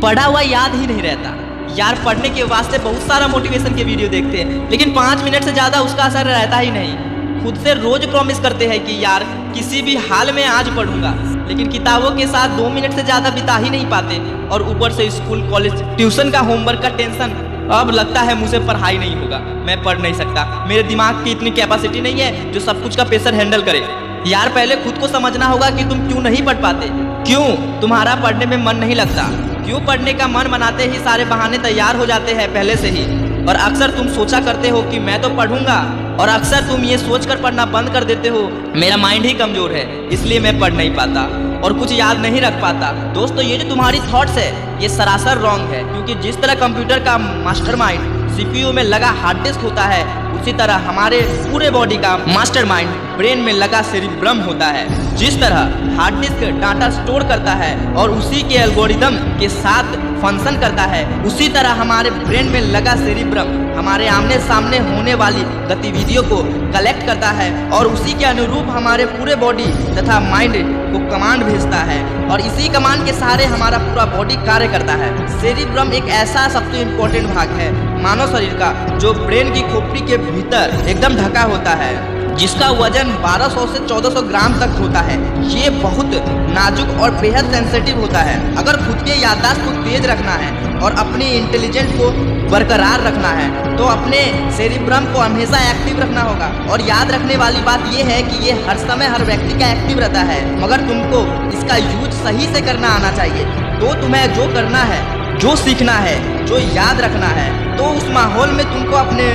पढ़ा हुआ याद ही नहीं रहता यार। पढ़ने के वास्ते बहुत सारा मोटिवेशन के वीडियो देखते हैं, लेकिन 5 मिनट से ज़्यादा उसका असर रहता ही नहीं। खुद से रोज प्रॉमिस करते हैं कि यार किसी भी हाल में आज पढ़ूंगा, लेकिन किताबों के साथ 2 मिनट से ज़्यादा बिता ही नहीं पाते। और ऊपर से स्कूल कॉलेज ट्यूशन का होमवर्क का टेंशन। अब लगता है मुझसे पढ़ाई नहीं होगा, मैं पढ़ नहीं सकता। मेरे दिमाग की इतनी कैपेसिटी नहीं है जो सब कुछ का प्रेशर हैंडल करे। यार पहले खुद को समझना होगा कि तुम क्यों नहीं पढ़ पाते। क्यों तुम्हारा पढ़ने में मन नहीं लगता? क्यों पढ़ने का मन बनाते ही सारे बहाने तैयार हो जाते हैं पहले से ही? और अक्सर तुम सोचा करते हो कि मैं तो पढ़ूंगा, और अक्सर तुम ये सोचकर पढ़ना बंद कर देते हो मेरा माइंड ही कमजोर है इसलिए मैं पढ़ नहीं पाता और कुछ याद नहीं रख पाता। दोस्तों ये जो तुम्हारी थॉट्स है ये सरासर रॉन्ग है, क्योंकि जिस तरह कंप्यूटर का मास्टरमाइंड सीपीयू में लगा हार्ड डिस्क होता है, उसी तरह हमारे पूरे बॉडी का मास्टरमाइंड ब्रेन में लगा सेरिब्रम होता है। जिस तरह हार्ड डिस्क डाटा स्टोर करता है और उसी के एल्गोरिदम के साथ फंक्शन करता है, उसी तरह हमारे ब्रेन में लगा सेरिब्रम हमारे आमने सामने होने वाली गतिविधियों को कलेक्ट करता है और उसी के अनुरूप हमारे पूरे बॉडी तथा माइंड को कमांड भेजता है, और इसी कमांड के सहारे हमारा पूरा बॉडी कार्य करता है। सेरिब्रम एक ऐसा सबसे इम्पोर्टेंट भाग है मानव शरीर का जो ब्रेन की खोपड़ी के भीतर एकदम ढका होता है, जिसका वजन 1200 से 1400 ग्राम तक होता है। ये बहुत नाजुक और बेहद सेंसिटिव होता है। अगर खुद के याददाश्त को तेज रखना है और अपनी इंटेलिजेंस को बरकरार रखना है तो अपने सेरिब्रम को हमेशा एक्टिव रखना होगा। और याद रखने वाली बात यह है कि ये हर समय हर व्यक्ति का एक्टिव रहता है, मगर तुमको इसका यूज सही से करना आना चाहिए। तो तुम्हें जो करना है, जो सीखना है, जो याद रखना है, तो उस माहौल में तुमको अपने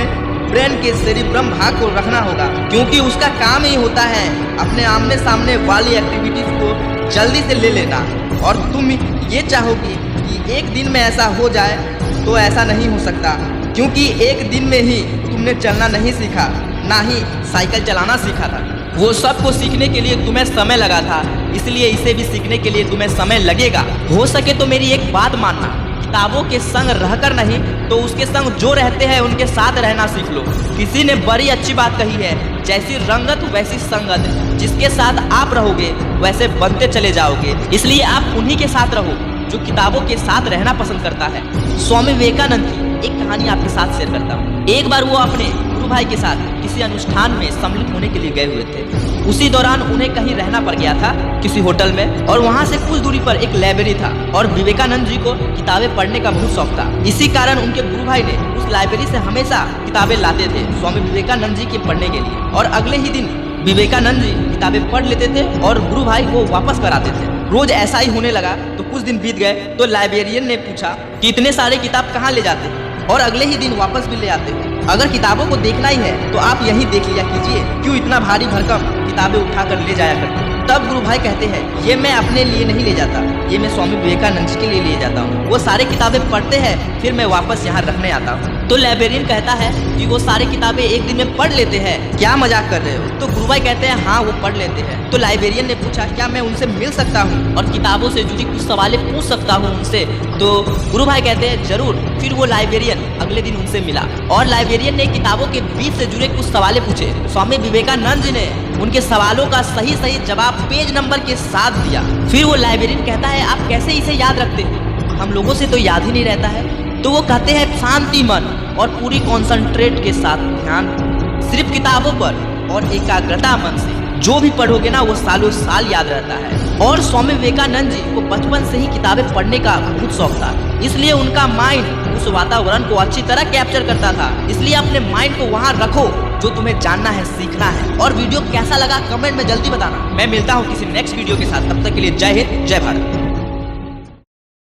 ब्रेन के सेरिब्रम भाग को रखना होगा, क्योंकि उसका काम ही होता है अपने आमने सामने वाली एक्टिविटीज को जल्दी से ले लेना। और तुम ये चाहोगी कि एक दिन में ऐसा हो जाए, तो ऐसा नहीं हो सकता, क्योंकि एक दिन में ही तुमने चलना नहीं सीखा, ना ही साइकिल चलाना सीखा था। वो सब को सीखने के लिए तुम्हें समय लगा था, इसलिए इसे भी सीखने के लिए तुम्हें समय लगेगा। हो सके तो मेरी एक बात मानना, किताबों के संग रहकर नहीं तो उसके संग जो रहते हैं उनके साथ रहना सीख लो। किसी ने बड़ी अच्छी बात कही है, जैसी रंगत वैसी संगत, जिसके साथ आप रहोगे वैसे बनते चले जाओगे। इसलिए आप उन्हीं के साथ रहो जो किताबों के साथ रहना पसंद करता है। स्वामी विवेकानंद की एक कहानी आपके साथ शेयर करता हूँ। एक बार वो अपने गुरु भाई के साथ किसी अनुष्ठान में सम्मिलित होने के लिए गए हुए थे। उसी दौरान उन्हें कहीं रहना पड़ गया था किसी होटल में, और वहाँ से कुछ दूरी पर एक लाइब्रेरी था और विवेकानंद जी को किताबें पढ़ने का बहुत शौक था। इसी कारण उनके गुरु भाई ने उस लाइब्रेरी से हमेशा किताबें लाते थे स्वामी विवेकानंद जी के पढ़ने के लिए, और अगले ही दिन विवेकानंद जी किताबें पढ़ लेते थे और गुरु भाई को वापस कराते थे। रोज ऐसा ही होने लगा तो कुछ दिन बीत गए तो लाइब्रेरियन ने पूछा कि इतने सारे किताब कहाँ ले जाते हैं और अगले ही दिन वापस भी ले आते हो? अगर किताबों को देखना ही है तो आप यहीं देख लिया कीजिए, क्यों इतना भारी भरकम किताबें उठाकर ले जाया करते? तब गुरु भाई कहते हैं, ये मैं अपने लिए नहीं ले जाता, ये मैं स्वामी विवेकानंद जी के लिए ले जाता हूँ। वो सारे किताबें पढ़ते हैं, फिर मैं वापस यहाँ रखने आता हूँ। तो लाइब्रेरियन कहता है कि वो सारे किताबें एक दिन में पढ़ लेते हैं, क्या मजाक कर रहे हो? तो गुरु भाई कहते हैं हाँ वो पढ़ लेते हैं। तो लाइब्रेरियन ने पूछा, क्या मैं उनसे मिल सकता हूँ और किताबों से जुड़ी कुछ सवालें पूछ सकता हूँ उनसे? तो गुरु भाई कहते हैं जरूर। फिर वो लाइब्रेरियन अगले दिन उनसे मिला और लाइब्रेरियन ने किताबों के बीच से जुड़े कुछ सवालें पूछे। स्वामी विवेकानंद जी ने उनके सवालों का सही जवाब पेज नंबर के साथ दिया। फिर वो लाइब्रेरियन कहता है आप कैसे इसे याद रखते हैं, हम लोगों से तो याद ही नहीं रहता है। तो वो कहते हैं शांति मन और पूरी कॉन्सेंट्रेट के साथ ध्यान सिर्फ किताबों पर और एकाग्रता मन से जो भी पढ़ोगे ना वो सालों साल याद रहता है। और स्वामी विवेकानंद जी को बचपन से ही किताबें पढ़ने का बहुत शौक था, इसलिए उनका माइंड उस वातावरण को अच्छी तरह कैप्चर करता था। इसलिए अपने माइंड को वहाँ रखो जो तुम्हें जानना है, सीखना है। और वीडियो कैसा लगा कमेंट में जल्दी बताना। मैं मिलता हूँ किसी नेक्स्ट वीडियो के साथ, तब तक के लिए जय हिंद जय भारत।